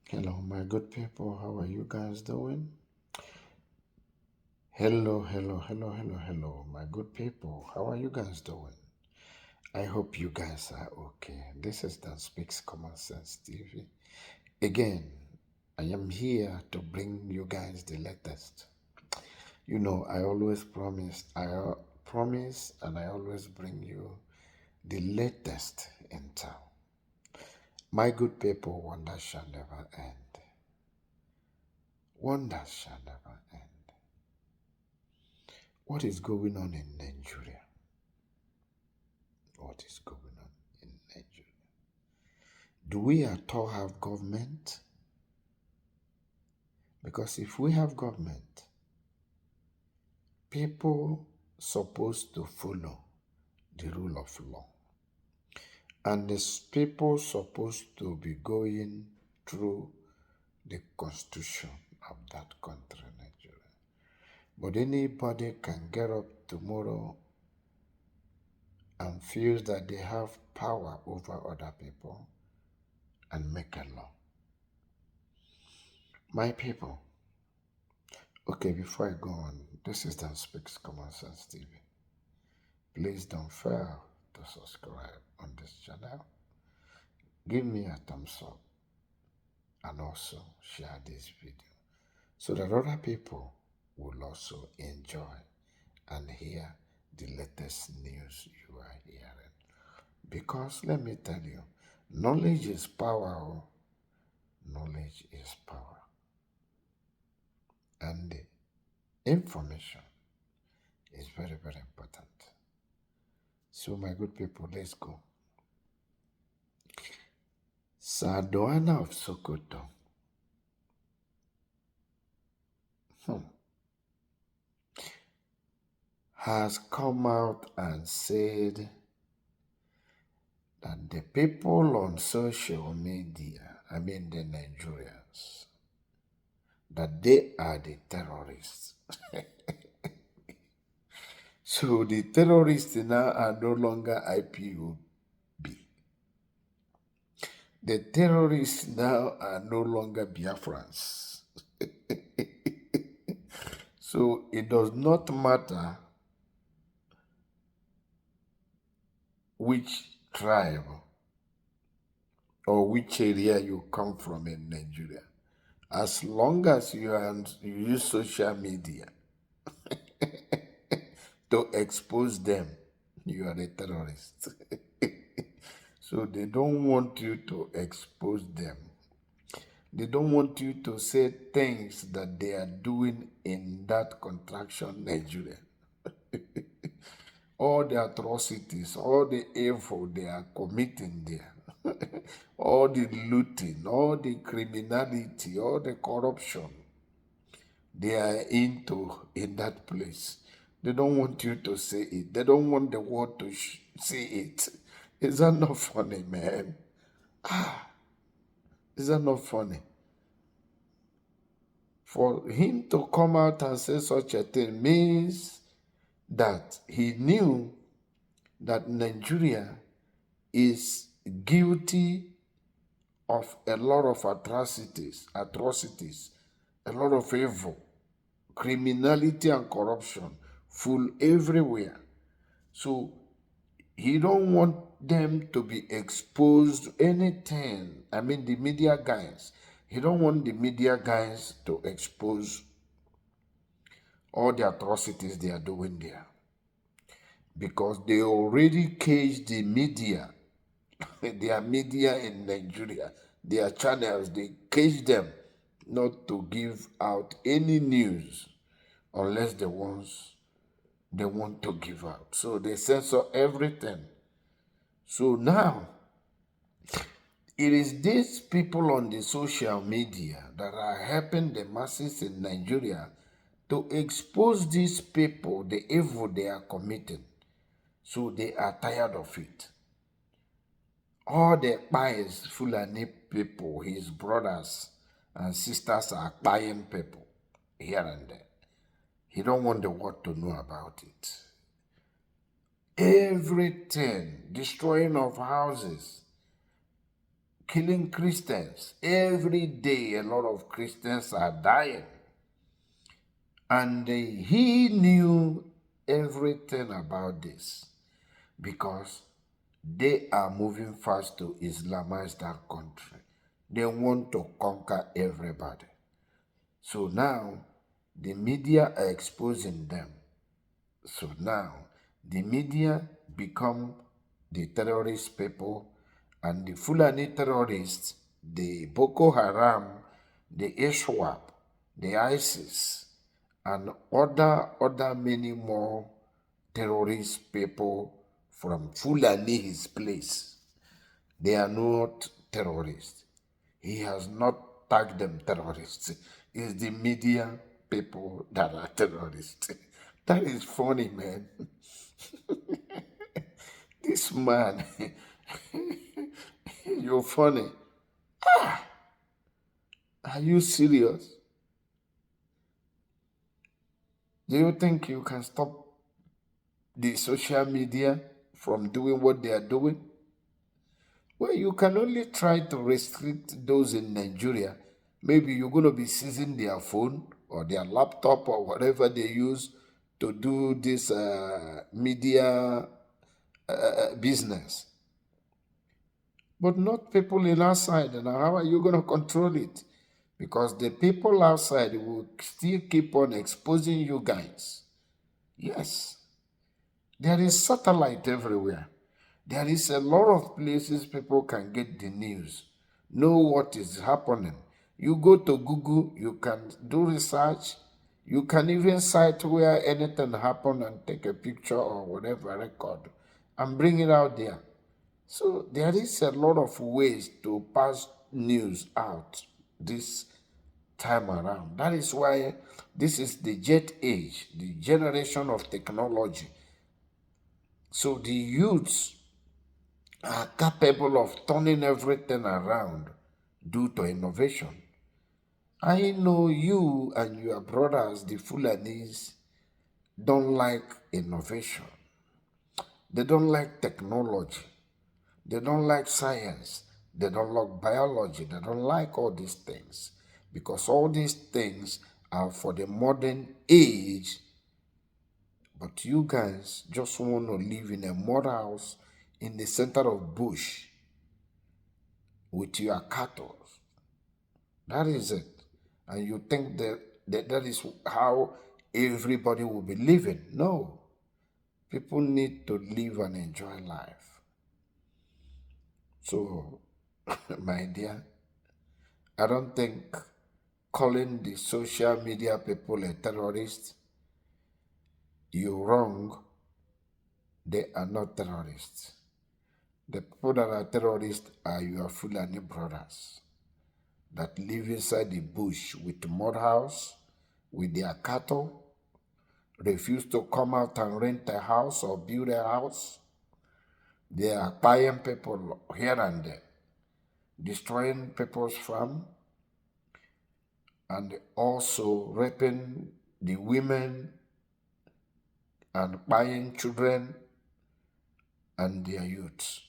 Hello, my good people. How are you guys doing? Hello, my good people. How are you guys doing? I hope you guys are okay. This is Dan Speaks Common Sense TV. Again, I am here to bring you guys the latest. You know, I always promise, and I always bring you the latest in town. My good people, wonders shall never end. Wonders shall never end. What is going on in Nigeria? What is going on in Nigeria? Do we at all have government? Because if we have government, people supposed to follow the rule of law. And these people supposed to be going through the constitution of that country, Nigeria. But anybody can get up tomorrow and feel that they have power over other people and make a law. My people, okay, before I go on, this is Dan Speaks Common Sense TV. Please don't fail to subscribe on this channel. Give me a thumbs up and also share this video so that other people will also enjoy and hear the latest news you are hearing. Because let me tell you, knowledge is power. Knowledge is power. And information is very, very important. So, my good people, let's go. Sultan of Sokoto has come out and said that the people on social media, I mean the Nigerians, that they are the terrorists. So the terrorists now are no longer IPOB. The terrorists now are no longer Biafrans. So it does not matter which tribe or which area you come from in Nigeria. As long as you use social media to expose them, you are a terrorist. So they don't want you to expose them. They don't want you to say things that they are doing in that contraction, Nigeria. All the atrocities, all the evil they are committing there, all the looting, all the criminality, all the corruption they are into in that place. They don't want you to say it. They don't want the world to see it. Is that not funny, man? Is that not funny? For him to come out and say such a thing means that he knew that Nigeria is guilty of a lot of atrocities, a lot of evil, criminality and corruption full everywhere. So he don't want them to be exposed to anything. I mean the media guys. He don't want the media guys to expose all the atrocities they are doing there. Because they already caged the media, their media in Nigeria, their channels, they cage them not to give out any news unless the ones they want to give out. So they censor everything. So now, it is these people on the social media that are helping the masses in Nigeria to expose these people, the evil they are committing. So they are tired of it. All the pies, Fulani people, his brothers and sisters are buying people here and there. He don't want the world to know about it. Everything, destroying of houses, killing Christians. Every day, a lot of Christians are dying. And he knew everything about this because they are moving fast to Islamize that country. They want to conquer everybody. So now, the media are exposing them. So now, the media become the terrorist people, and the Fulani terrorists, the Boko Haram, the ISWAP, the ISIS, and other many more terrorist people from Fulani, his place. They are not terrorists. He has not tagged them terrorists. It's the media people that are terrorists. That is funny, man. This man, you're funny. Are you serious? Do you think you can stop the social media from doing what they are doing? Well, you can only try to restrict those in Nigeria. Maybe you're going to be seizing their phone or their laptop or whatever they use to do this media business. But not people in outside. And how are you going to control it? Because the people outside will still keep on exposing you guys. Yes, there is satellite everywhere. There is a lot of places people can get the news, know what is happening. You go to Google, you can do research, you can even cite where anything happened and take a picture or whatever record and bring it out there. So there is a lot of ways to pass news out this time around. That is why this is the jet age, the generation of technology. So the youths are capable of turning everything around due to innovation. I know you and your brothers, the Fulanis, don't like innovation. They don't like technology. They don't like science. They don't like biology. They don't like all these things. Because all these things are for the modern age. But you guys just want to live in a mud house in the center of bush with your cattle. That is it. And you think that is how everybody will be living. No. People need to live and enjoy life. So, my dear, I don't think calling the social media people a terrorist, you're wrong. They are not terrorists. The people that are terrorists are your Fulani brothers that live inside the bush with mud house, with their cattle, refuse to come out and rent a house or build a house. They are buying people here and there, destroying people's farm, and also raping the women and buying children and their youths.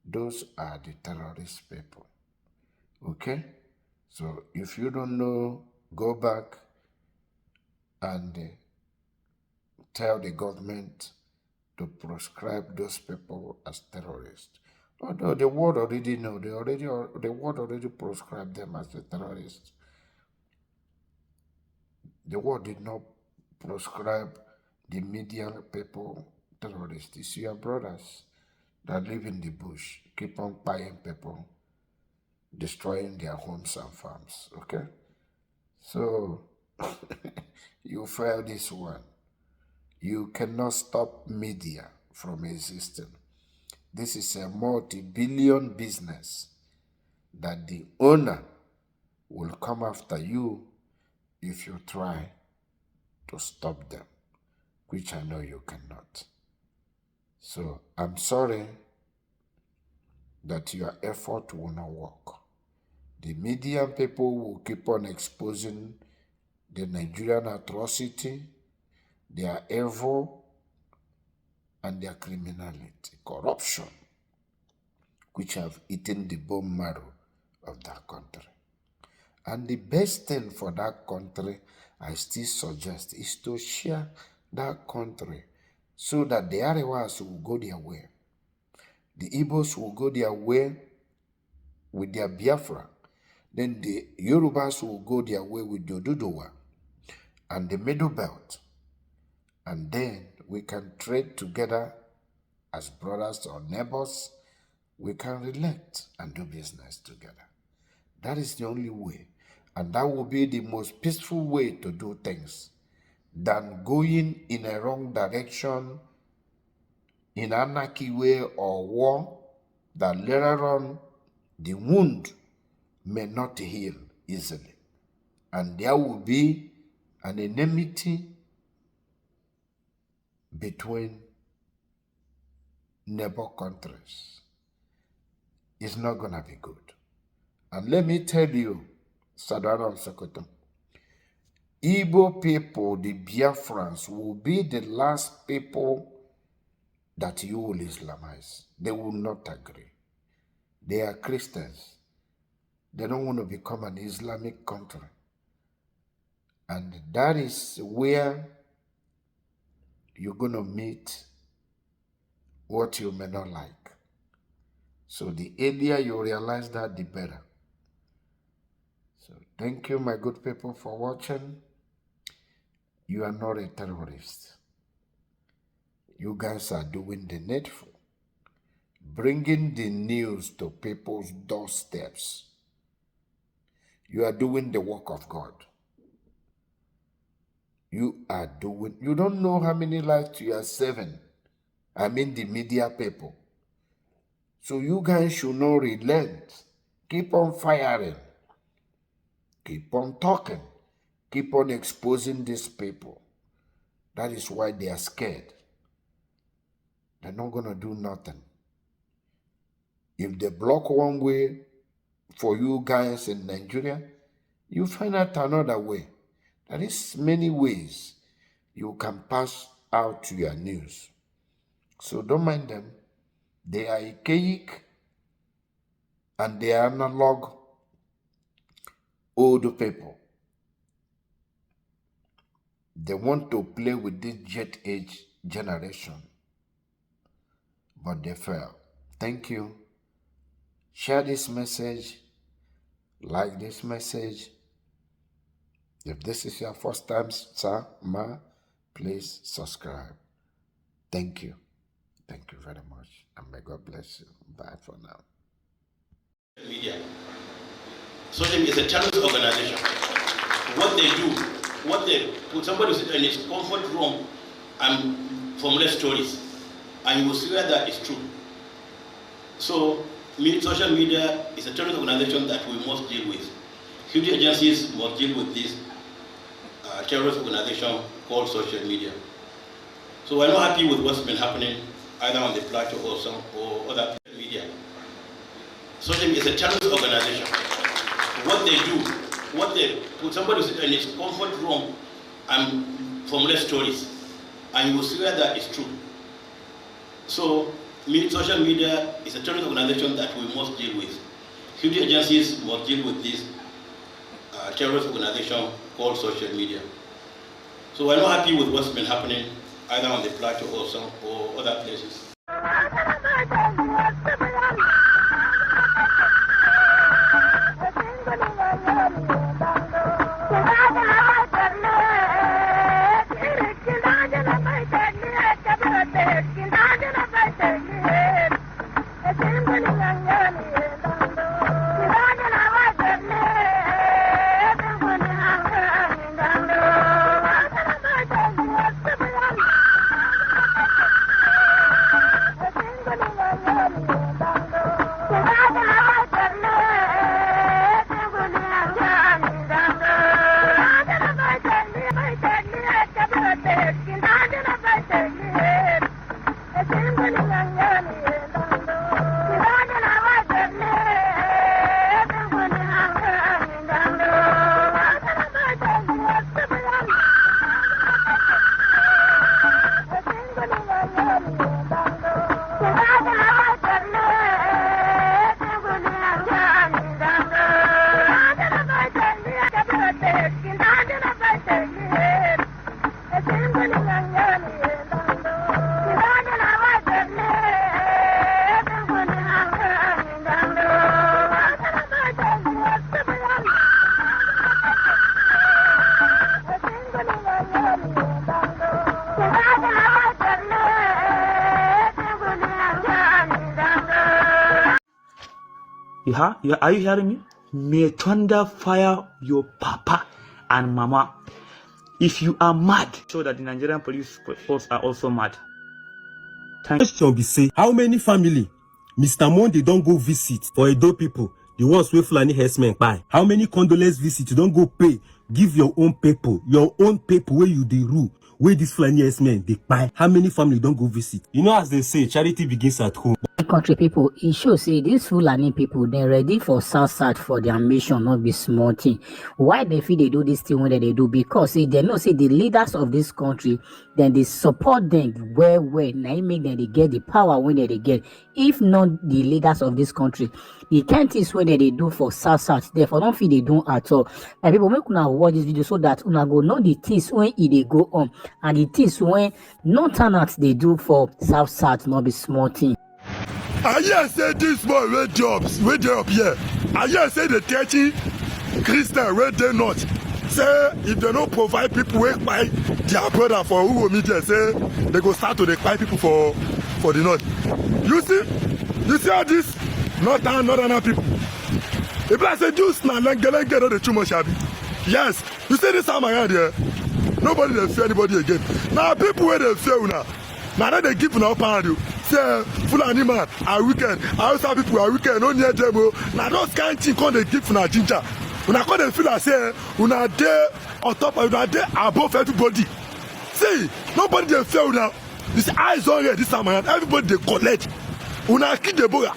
Those are the terrorist people. Okay? So if you don't know, go back and tell the government to proscribe those people as terrorists. Although the world already know, the world already proscribed them as a terrorist. The world did not proscribe the media people terrorists. It's your brothers that live in the bush, keep on buying people, destroying their homes and farms. Okay? So you fail this one. You cannot stop media from existing. This is a multi-billion business that the owner will come after you if you try to stop them, which I know you cannot. So I'm sorry that your effort will not work. The media people will keep on exposing the Nigerian atrocity, their evil, and their criminality, corruption, which have eaten the bone marrow of that country. And the best thing for that country, I still suggest, is to share that country so that the Arewas will go their way. The Igbos will go their way with their Biafra. Then the Yorubas will go their way with the Oduduwa and the Middle Belt. And then we can trade together as brothers or neighbors. We can relate and do business together. That is the only way. And that will be the most peaceful way to do things than going in a wrong direction, in anarchy way or war, that later on the wound may not heal easily. And there will be an enmity between neighbor countries. It's not going to be good. And let me tell you, Sultan of Sokoto, Igbo people, the Biafrans, will be the last people that you will Islamize. They will not agree. They are Christians. They don't want to become an Islamic country. And that is where you're going to meet what you may not like. So the earlier you realize that, the better. So thank you, my good people, for watching. You are not a terrorist. You guys are doing the needful, bringing the news to people's doorsteps. You are doing the work of God. You don't know how many lives you are saving. I mean the media people. So you guys should not relent. Keep on firing. Keep on talking. Keep on exposing these people. That is why they are scared. They're not going to do nothing. If they block one way for you guys in Nigeria, you find out another way. There is many ways you can pass out to your news. So don't mind them. They are archaic and they are analog old people. They want to play with this jet age generation, but they fail. Thank you. Share this message. Like this message. If this is your first time, sir, ma, please subscribe. Thank you. Thank you very much. And may God bless you. Bye for now. Media. Social media is a terrorist organization. What they do, what they put somebody in his comfort room and formulate stories, and you will swear that is true. So, social media is a terrorist organization that we must deal with. Security agencies must deal with this terrorist organization called social media. So we're not happy with what's been happening either on the plateau or other media. Social media is a terrorist organization. What they do, what they put somebody in his comfort room and formulate stories, and you will swear that is true. So social media is a terrorist organization that we must deal with. Security agencies must deal with this terrorist organization called social media. So we're not happy with what's been happening either on the plateau or other places. Are you hearing me? May thunder fire your papa and mama. If you are mad, show that the Nigerian police force are also mad. Question be say, how many family Mr. Monday don't go visit for Edo people, the ones where Fulani herdsmen buy? How many condolence visit you don't go pay? Give your own people where you the rule, where this Fulani herdsmen they buy. How many family don't go visit? You know, as they say, charity begins at home. Country people, it shows say these Fulani people they ready for South for their mission, not be small thing. Why they feel they do this thing when they do? Because they know say the leaders of this country, then they support them well. Now it make them they get the power when they get. If not the leaders of this country, the kind things when they do for South, therefore don't feel they do at all. And people make una watch this video so that una go know the things when they go on and the things when not turn out they do for South, not be small thing. I hear say this boy wey jobs wey dey up here. I hear say the teaching Christian wey dey not say if they no provide people wey buy their brother for who media say they go start to dey buy people for the north. You see all this northern people. If I say Jews na lengelenge no dey too much abi. Yes, you see this time around here, nobody dey fear anybody again. Now people wey dey fear una, now they give una upper hand. Say Fulani man are wicked, Hausa people are wicked, no near them. Now those kind of things come they give una ginger. Una come they feel like say una dey on top of una dey above everybody. See, nobody dey fear una. This eyes on here this time around, everybody they collect. Una kill Deborah.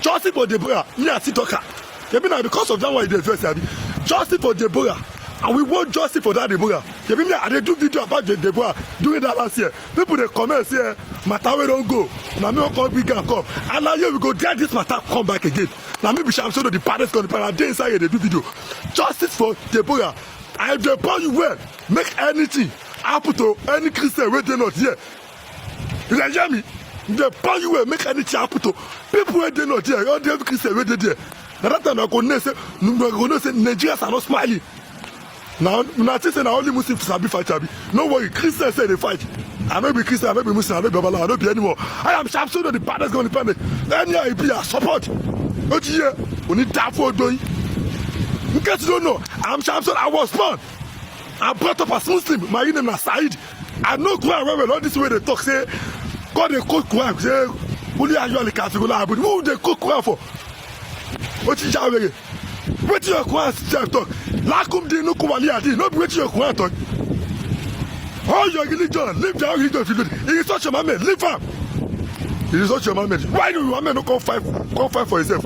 Justice for Deborah, me and Sitoka. Maybe now because of that one they dress abi. Justice for Deborah. And we want justice for that Deborah. I did do video about Deborah doing that last year. People they comment say matter we don't go. Now me come big and come. And now here we go get this matter come back again. Now maybe I'm sure the parents going to they inside here they do video. Justice for Deborah. I Deborah you well. Make anything happen to any Christian where they not here. You can hear me? Deborah you well. Make anything happen to people where they not here. All the Christian where they there. Now that time I go say Nigerians are not smiling. Now, say na only Muslims sabi fight abi. No worry, Christians say they fight. I may be Christian, I may be Muslim, I may be Babala, I don't be anymore. I am sure that the partners going to panic. Any idea support. What you hear? We need that for doing. In case you don't know, I'm sure I was born. I brought up as Muslim. My name is Said. I know Quran well. All this way they talk say, God they quote Quran say, only are you the Catholic? But who they quote Quran for? What you say? What you Quran talk? Lakum di no kumali adi. No be what you Quran talk. All your religion, live your religion. It is such a man, live up. It is such a man. Why do you man no come fight for yourself?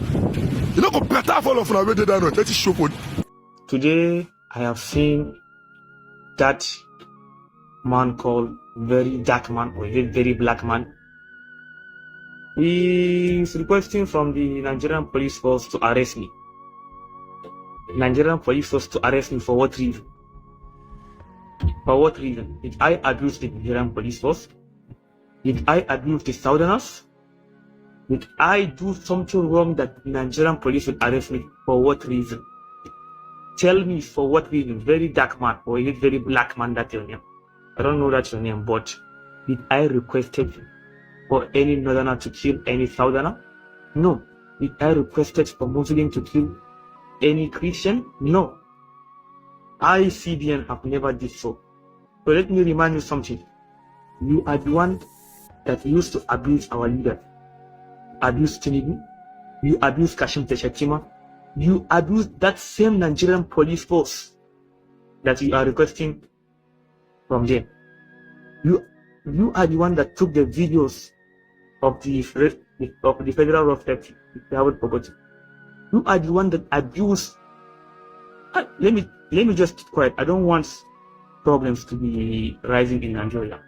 You know go better for all of them. Where they don't. Let it show for. Today I have seen that man called very dark man or very black man. He is requesting from the Nigerian police force to arrest me. Nigerian police force to arrest me for what reason? For what reason? Did I abuse the Nigerian police force? Did I abuse the Southerners? Did I do something wrong that the Nigerian police would arrest me? For what reason? Tell me for what reason? Very dark man or is it very black man that your name? I don't know that's your name, but did I requested for any Northerner to kill any Southerner? No. Did I requested for Muslim to kill any Christian? No. I, CBN, have never did so. So let me remind you something. You are the one that used to abuse our leader. Abuse Tinubu. You abuse Kashim Teshatima. You abuse that same Nigerian police force that you are requesting from them. You are the one that took the videos of the federal rough theft. If you haven't forgotten. You are the one that abused. Let me just keep quiet. I don't want problems to be rising in Nigeria.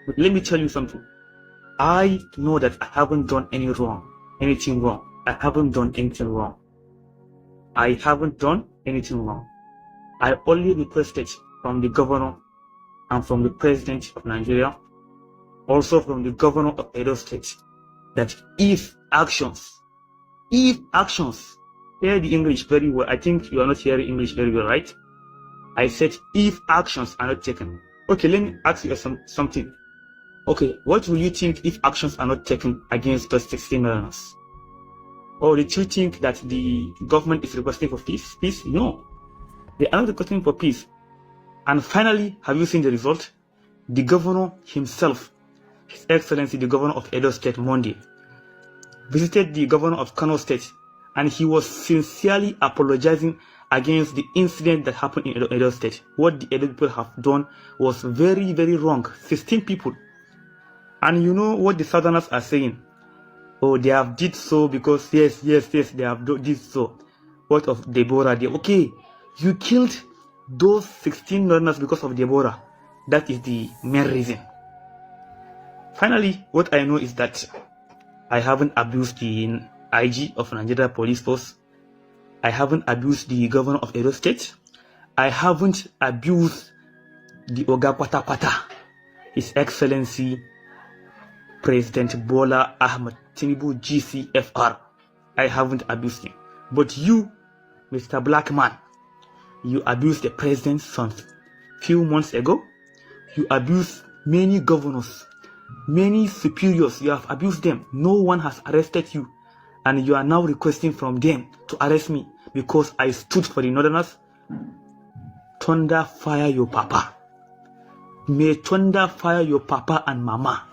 But let me tell you something. I know that I haven't done anything wrong. I haven't done anything wrong. I haven't done anything wrong. I only requested from the governor and from the president of Nigeria, also from the governor of Edo State, that if actions, hear the English very well. I think you are not hearing English very well, right? I said if actions are not taken. Okay, let me ask you something. Okay, what will you think if actions are not taken against those 16 learners? Or did you think that the government is requesting for peace? Peace? No. They are not requesting for peace. And finally, have you seen the result? The governor himself, His Excellency the Governor of Edo State Monday, visited the Governor of Kano State, and he was sincerely apologizing against the incident that happened in Edo State. What the Edo people have done was very, very wrong. 16 people. And you know what the Southerners are saying? Oh, they have did so because yes, they have did so. What of Deborah? Okay, you killed those 16 Northerners because of Deborah. That is the main reason. Finally, what I know is that I haven't abused the IG of Nigeria Police Force. I haven't abused the Governor of Edo State. I haven't abused the Oga Kwata Kwata, His Excellency President Bola Ahmed Tinubu GCFR. I haven't abused him. But you, Mr. Blackman, you abused the president some few months ago. You abused many governors, many superiors. You have abused them. No one has arrested you. And you are now requesting from them to arrest me because I stood for the Northerners. Thunder fire your papa. May thunder fire your papa and mama.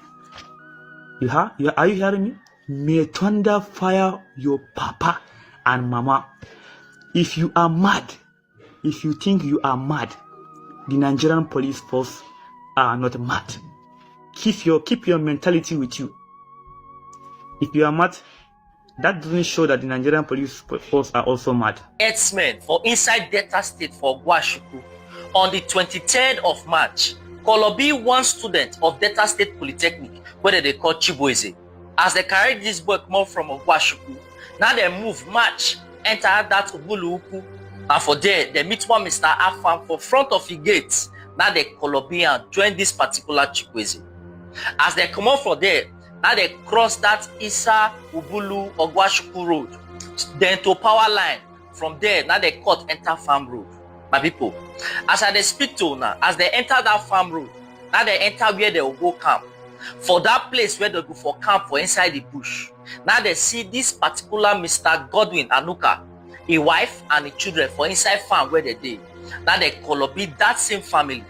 Are you hearing me? May thunder fire your papa and mama. If you are mad, if you think you are mad, the Nigerian police force are not mad. Keep your mentality with you. If you are mad, that doesn't show that the Nigerian police force are also mad. Herdsmen for inside Delta State for Gwashuku on the 23rd of March. Kolobi, one student of Delta State Polytechnic, where they call Chiboeze, as they carried this boy more from Gwashuku, now they move, march, enter that Ubuluuku, and for there, they meet one Mr. Afam for front of the gates. Now they Kolobi and join this particular Chiboeze. As they come out from there, now they cross that Isa Ubulu Ogwashuku road, then to power line. From there, now they cut enter farm road. My people, as I speak to now, as they enter that farm road, now they enter where they will go camp. For that place where they go for camp for inside the bush. Now they see this particular Mr. Godwin Anuka, a wife and the children for inside farm where they did. Now they call up that same family.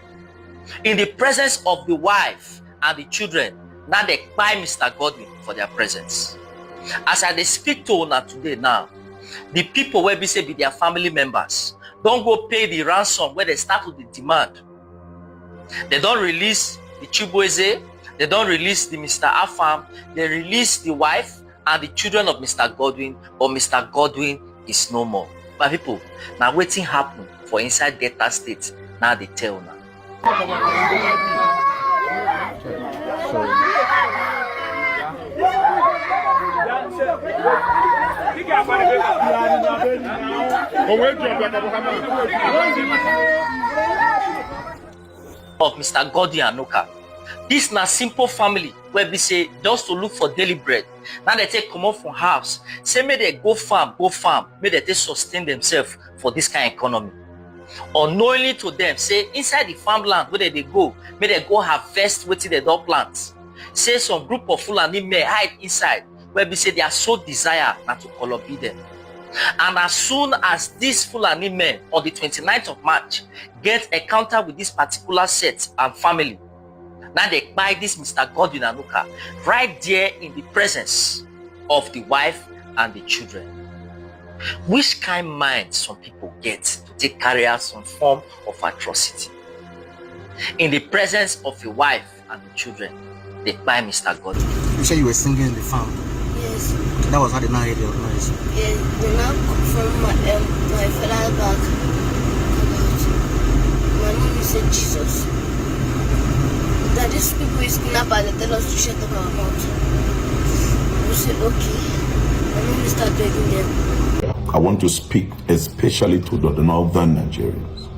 In the presence of the wife and the children, now they buy Mr. Godwin for their presence. As I speak to now today now, the people where be say be their family members, don't go pay the ransom where they start with the demand. They don't release the Chiboeze, they don't release the Mr. Afam, they release the wife and the children of Mr. Godwin, but Mr. Godwin is no more. My people, now waiting happen for inside Delta State, now they tell now. Of Mr. Godwin Anuka. This na simple family where we say just to look for daily bread. Now they take come out from house. Say may they go farm, may they take sustain themselves for this kind of economy. Unknowingly to them, say inside the farmland where they go, may they go harvest what they don't plant. Say some group of Fulani may hide inside where we say they are so desire not to colobi them. And as soon as these Fulani men on the 29th of March get encounter with this particular set and family, now they buy this Mr. Godwin Anuka right there in the presence of the wife and the children. Which kind of mind some people get to take carry out some form of atrocity? In the presence of the wife and the children, they buy Mr. Godwin. You said you were singing in the farm? Yes. That was how they now heard your noise? Yes, they now come from my father's back. My mom said Jesus. That these people is kidnappers, they tell us to shut up our mouth. We say okay. And then we start begging them. I want to speak especially to the northern Nigerians.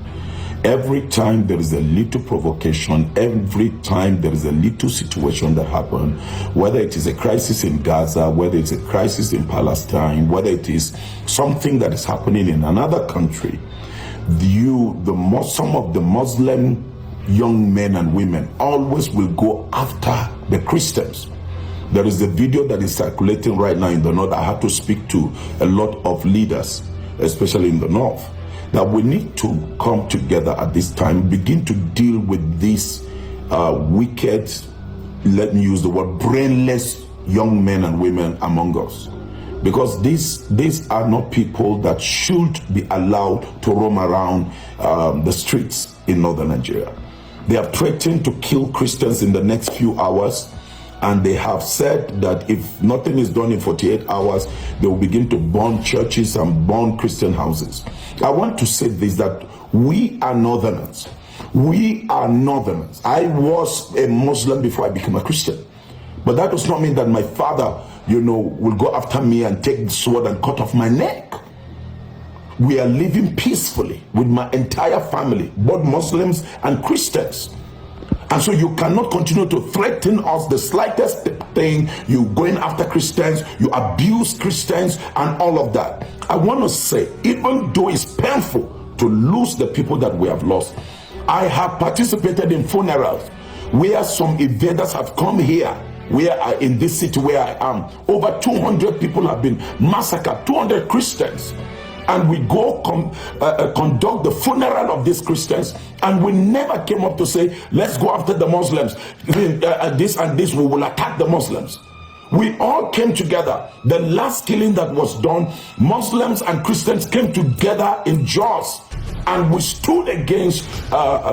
Every time there is a little provocation, every time there is a little situation that happens, whether it is a crisis in Gaza, whether it's a crisis in Palestine, whether it is something that is happening in another country, some of the Muslim young men and women always will go after the Christians. There is a video that is circulating right now in the north. I had to speak to a lot of leaders, especially in the north, that we need to come together at this time, begin to deal with these wicked, let me use the word, brainless young men and women among us. Because these are not people that should be allowed to roam around the streets in northern Nigeria. They are threatening to kill Christians in the next few hours, and they have said that if nothing is done in 48 hours, they will begin to burn churches and burn Christian houses. I want to say this, that we are northerners. We are northerners. I was a Muslim before I became a Christian. But that does not mean that my father, will go after me and take the sword and cut off my neck. We are living peacefully with my entire family, both Muslims and Christians. And so you cannot continue to threaten us the slightest thing. You going after Christians, you abuse Christians and all of that. I want to say, even though it's painful to lose the people that we have lost, I have participated in funerals where some invaders have come here, in this city where I am. Over 200 people have been massacred, 200 Christians. And we go conduct the funeral of these Christians, and we never came up to say, let's go after the Muslims. This and this, we will attack the Muslims. We all came together. The last killing that was done, Muslims and Christians came together in Jos, and we stood against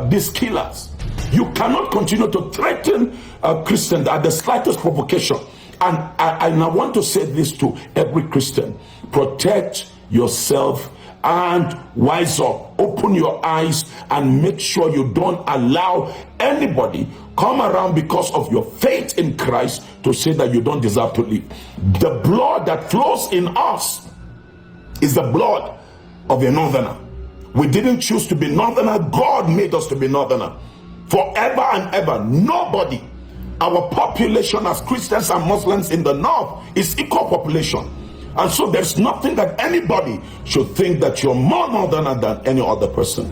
these killers. You cannot continue to threaten Christians at the slightest provocation. And I want to say this to every Christian: protect yourself and wise up. Open your eyes and make sure you don't allow anybody come around because of your faith in Christ to say that you don't deserve to live. The blood that flows in us is the blood of a northerner. We didn't choose to be northerner. God made us to be northerner. Forever and ever, nobody, our population as Christians and Muslims in the north is equal population. And so there's nothing that anybody should think that you're more northerner than any other person.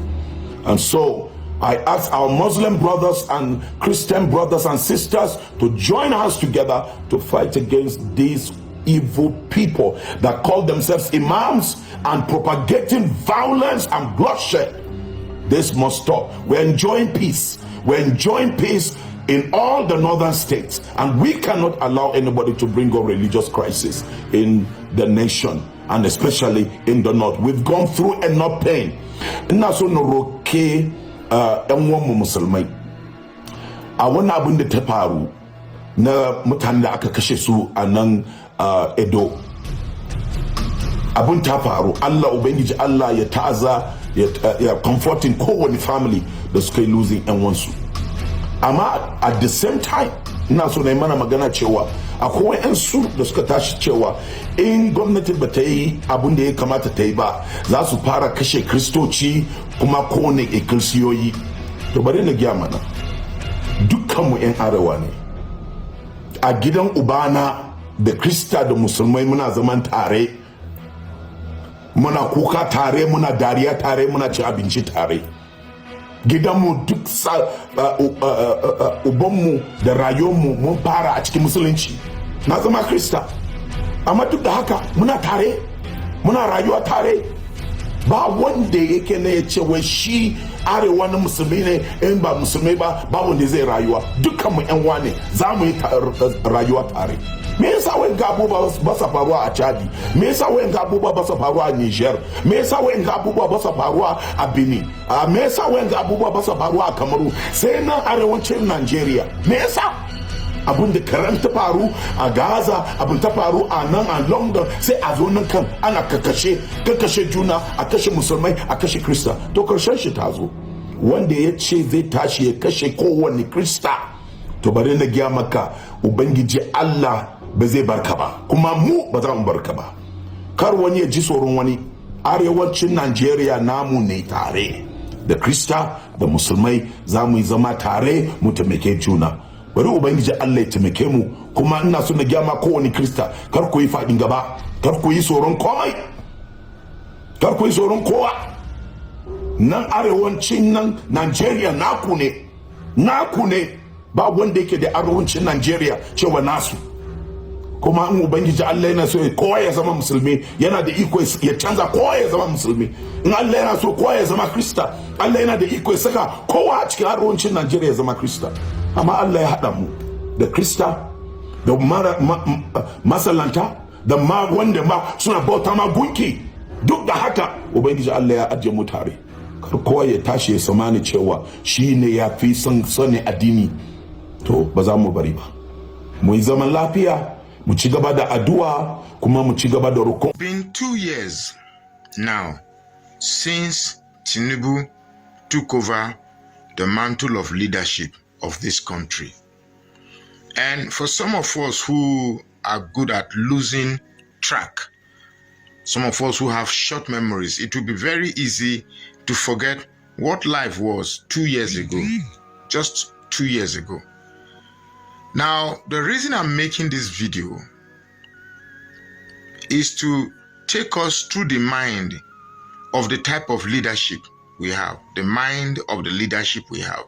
And so I ask our Muslim brothers and Christian brothers and sisters to join us together to fight against these evil people that call themselves imams and propagating violence and bloodshed. This must stop. We're enjoying peace. We're enjoying peace in all the northern states, and we cannot allow anybody to bring up religious crisis in the nation, and especially in the north. We've gone through enough pain. Naso no roke enwo musulmai. A wannan abin da ta faru na mutanen da aka kashe su a nan Edo. Abun ta faru. Allah ubangiji Allah ya ta'aza ya comforting kowane family da suka yi losing yan wansu. Amma at the same time, ina so na yi mana magana cewa akwai wayansu da suka tashi cewa in gwamnati ba ta yi abin da ya kamata ta yi ba, za su fara kashe kristoci kuma kowane ikkilisiyoyi. To bari na gaya mana, dukkanmu 'yan arewa ne. A gidan ubana da krista da musulmai muna zaman tare, muna kuka tare, muna dariya tare, muna ci abinci tare. Gidanmu duk ubanmu da rayuwarmu mun fara a cikin musulunci. Na zama krista, amma duk da haka muna tare, muna rayuwa tare. Ba wanda yake ne ya ce wai shi arewa na musulmi ne, in ba musulmi ba wanda zai rayuwa. Dukkanmu 'yan wane za mu yi rayuwa tare. Me yasa wayan abubuwa ba sa faruwa a Chadi? Me yasa wayan abubuwa ba sa faruwa a Niger? Me yasa wayan abubuwa ba sa faruwa a Benin? Me yasa wayan abubuwa ba sa faruwa a Kamaru? Sai nan arewacin Nigeria. Me yasa? Abin da karanta faru a Gaza, abin ta faru a nan a London, sai a zo nan kan ana kakashe juna, a kashe musulmai, a kashe krista. To karshen shi ta zo. Wanda ya ce zai tashi ya kashe kowane krista, to bari na gaya maka, ubangiji Allah ba zai barka ba, kuma mu ba za mu barka ba. Kar wani ya ji tsoron wani. Arewacin Najeriya namu ne tare, da krista da musulmai za mu yi zama tare, mu taimake juna. Bari ubangiji Allah ya taimake mu. Kuma ina so na gaya ma kowane krista, kar ku yi faɗin gaba, kar ku yi tsoron komai, kar ku yi tsoron kowa. Nan arewacin nan Najeriya naku ne, naku ne. Ba wanda yake da arewacin Najeriya cewa nasu. kuma in ubangiji Allah yana so kowa ya zama musulmi, yana da iko ya canza kowa ya zama musulmi. In Allah yana so kowa ya zama Krista, Allah yana da iko ya saka kowa a cikin arewacin Najeriya ya zama Krista. Amma Allah ya haɗa mu da Krista, da masallanta, da wanda suna bauta ma gunki. Duk da haka ubangiji Allah ya ajiye mu tare. Kar kowa ya tashi ya samani cewa shi ne ya fi sani addini. To ba za mu bari ba. Mu yi zaman lafiya, mu ci gaba da addu'a, kuma mu ci gaba da roƙo. Been 2 years now since Tinubu took over the mantle of leadership of this country. And for some of us who are good at losing track, some of us who have short memories, it will be very easy to forget what life was 2 years ago, just 2 years ago. Now, the reason I'm making this video is to take us through the mind of the type of leadership we have, the mind of the leadership we have.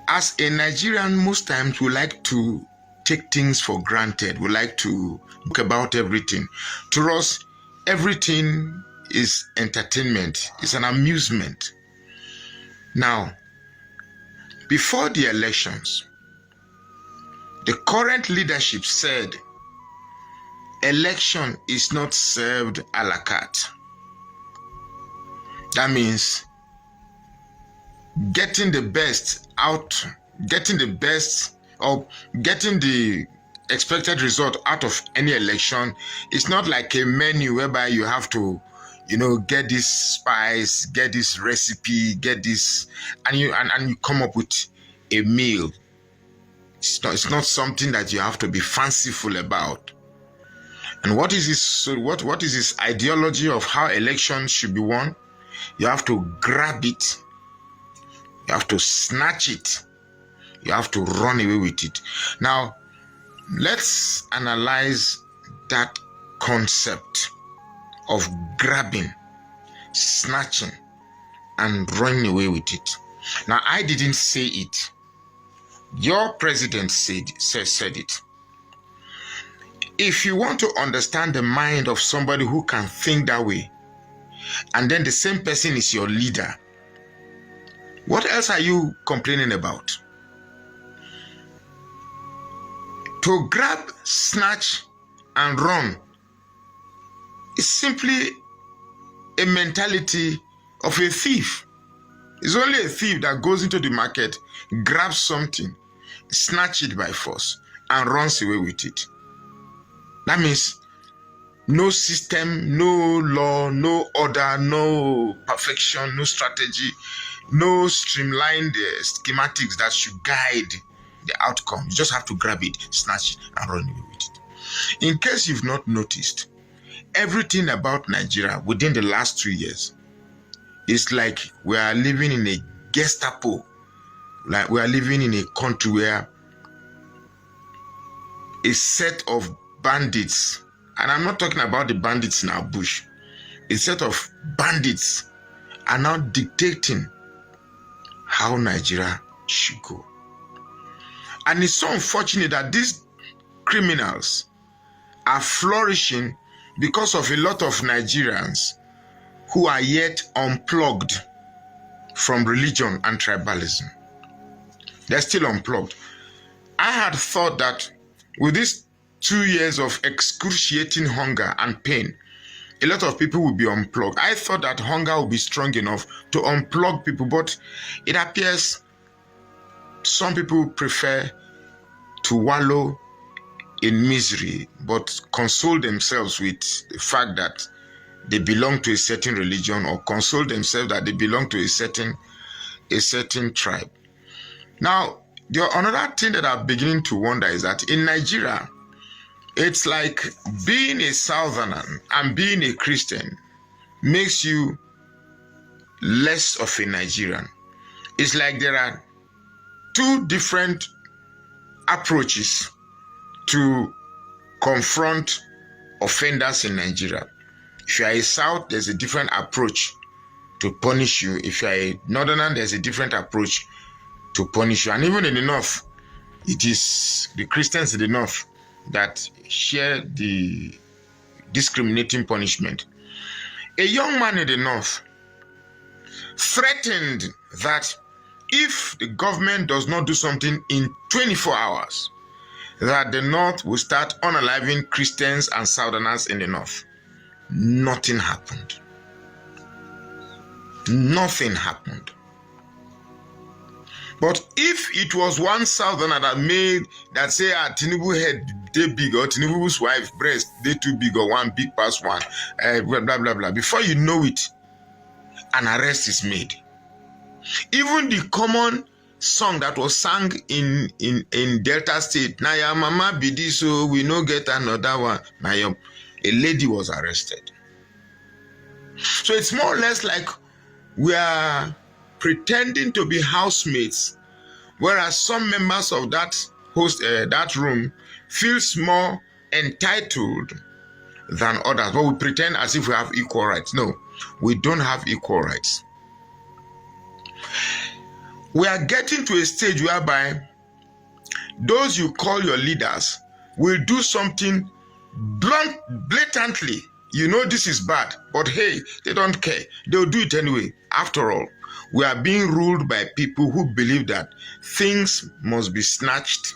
As a Nigerian, most times we like to take things for granted. We like to talk about everything. To us, everything is entertainment, it's an amusement. Now, before the elections, the current leadership said election is not served a la carte. That means getting the best out, getting the best or getting the expected result out of any election is not like a menu whereby you have to, get this spice, get this recipe, get this, and you come up with a meal. It's not something that you have to be fanciful about. And what is this? So what is this ideology of how elections should be won? You have to grab it. You have to snatch it. You have to run away with it. Now, let's analyze that concept of grabbing, snatching, and running away with it. Now, I didn't say it. Your president said it. If you want to understand the mind of somebody who can think that way, and then the same person is your leader, what else are you complaining about? To grab, snatch, and run is simply a mentality of a thief. It's only a thief that goes into the market, grabs something, snatch it by force, and runs away with it. That means no system, no law, no order, no perfection, no strategy, no streamlined schematics that should guide the outcome. You just have to grab it, snatch it, and run away with it. In case you've not noticed, everything about Nigeria within the last 2 years is like we are living in a Gestapo, like we are living in a country where a set of bandits, and I'm not talking about the bandits in our bush, a set of bandits are now dictating how Nigeria should go. And it's so unfortunate that these criminals are flourishing because of a lot of Nigerians who are yet unplugged from religion and tribalism. They're still unplugged. I had thought that with these 2 years of excruciating hunger and pain, a lot of people will be unplugged. I thought that hunger would be strong enough to unplug people, but it appears some people prefer to wallow in misery, but console themselves with the fact that they belong to a certain religion, or console themselves that they belong to a certain tribe. Now, another thing that I'm beginning to wonder is that in Nigeria, it's like being a Southerner and being a Christian makes you less of a Nigerian. It's like there are two different approaches to confront offenders in Nigeria. If you are a South, there's a different approach to punish you. If you are a Northerner, there's a different approach to punish you. And even in the North, it is the Christians in the north that share the discriminating punishment. A young man in the north threatened that if the government does not do something in 24 hours, that the north will start unaliving Christians and Southerners in the north. Nothing happened. Nothing happened. But if it was one Southerner that say Tinubu head they big, or Tinubu's wife breast they too big, or one big past one, blah blah blah blah, before you know it, an arrest is made. Even the common song that was sung in Delta State, "Na ya mama be this, so we no get another one." A lady was arrested. So it's more or less like we are pretending to be housemates, whereas some members of that room feels more entitled than others. But we pretend as if we have equal rights. No, we don't have equal rights. We are getting to a stage whereby those you call your leaders will do something blatantly. You know this is bad, but hey, they don't care. They'll do it anyway. After all, we are being ruled by people who believe that things must be snatched,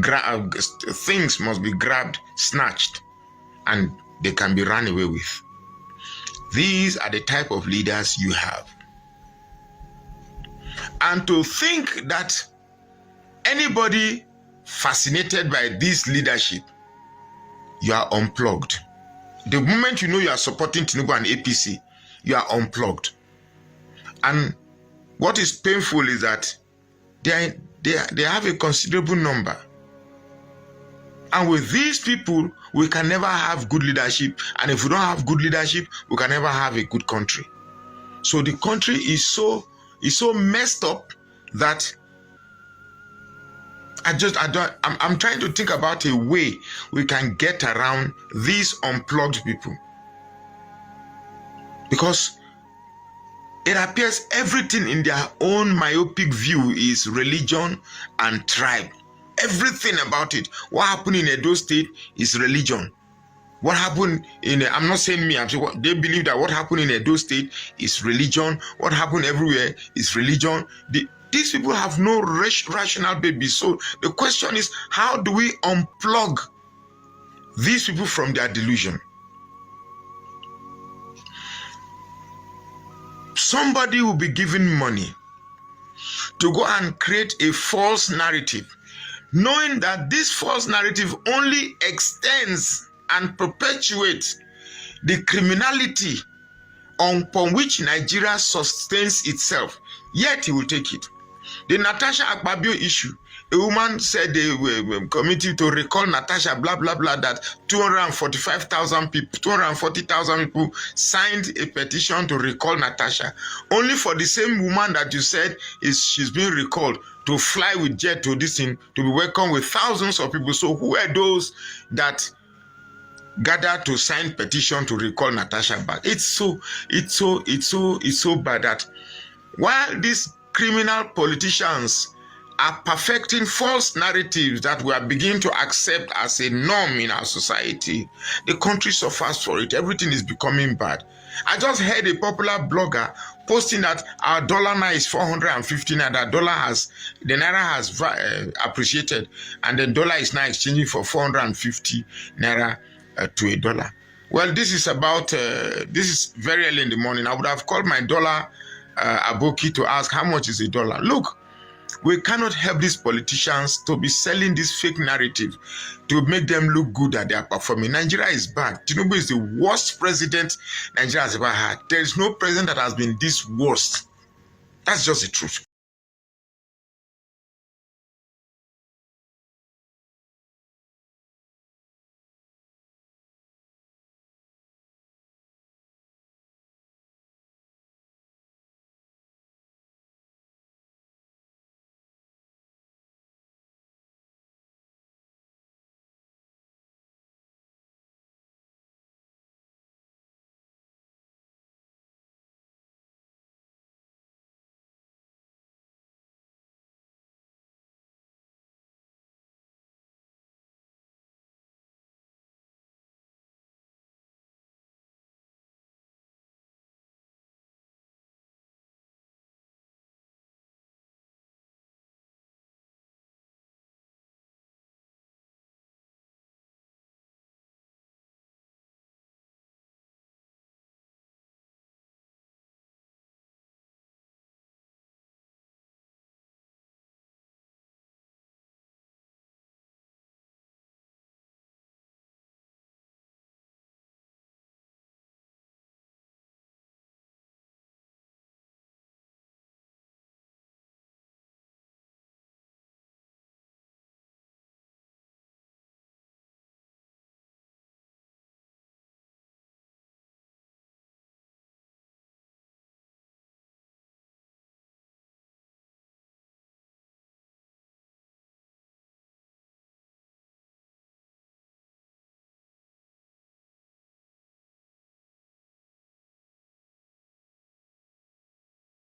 things must be grabbed, snatched, and they can be run away with. These are the type of leaders you have. And to think that anybody fascinated by this leadership, you are unplugged. The moment you know you are supporting Tinubu and APC, you are unplugged. And what is painful is that they have a considerable number. And with these people, we can never have good leadership. And if we don't have good leadership, we can never have a good country. So the country is so messed up that I'm trying to think about a way we can get around these unplugged people. Because it appears everything in their own myopic view is religion and tribe. Everything about it. What happened in Edo State is religion. What happened I'm not saying me, I'm saying they believe that what happened in Edo State is religion. What happened everywhere is religion. These people have no rational basis. So the question is, how do we unplug these people from their delusion? Somebody will be given money to go and create a false narrative, knowing that this false narrative only extends and perpetuates the criminality upon which Nigeria sustains itself. Yet he will take it. The Natasha Akpabio issue, a woman said they were committed to recall Natasha, blah, blah, blah, that 240,000 people signed a petition to recall Natasha, only for the same woman that you said she's being recalled to fly with jet to this thing, to be welcomed with thousands of people. So who are those that gathered to sign petition to recall Natasha back? It's so bad that while these criminal politicians are perfecting false narratives that we are beginning to accept as a norm in our society, the country suffers for it. Everything is becoming bad. I just heard a popular blogger posting that our dollar now is 450 naira. The naira has appreciated, and the dollar is now exchanging for 450 naira to a dollar. Well, this is very early in the morning. I would have called my dollar aboki to ask how much is a dollar. Look, we cannot help these politicians to be selling this fake narrative to make them look good that they are performing. Nigeria is bad. Tinubu is the worst president Nigeria has ever had. There is no president that has been this worst. That's just the truth.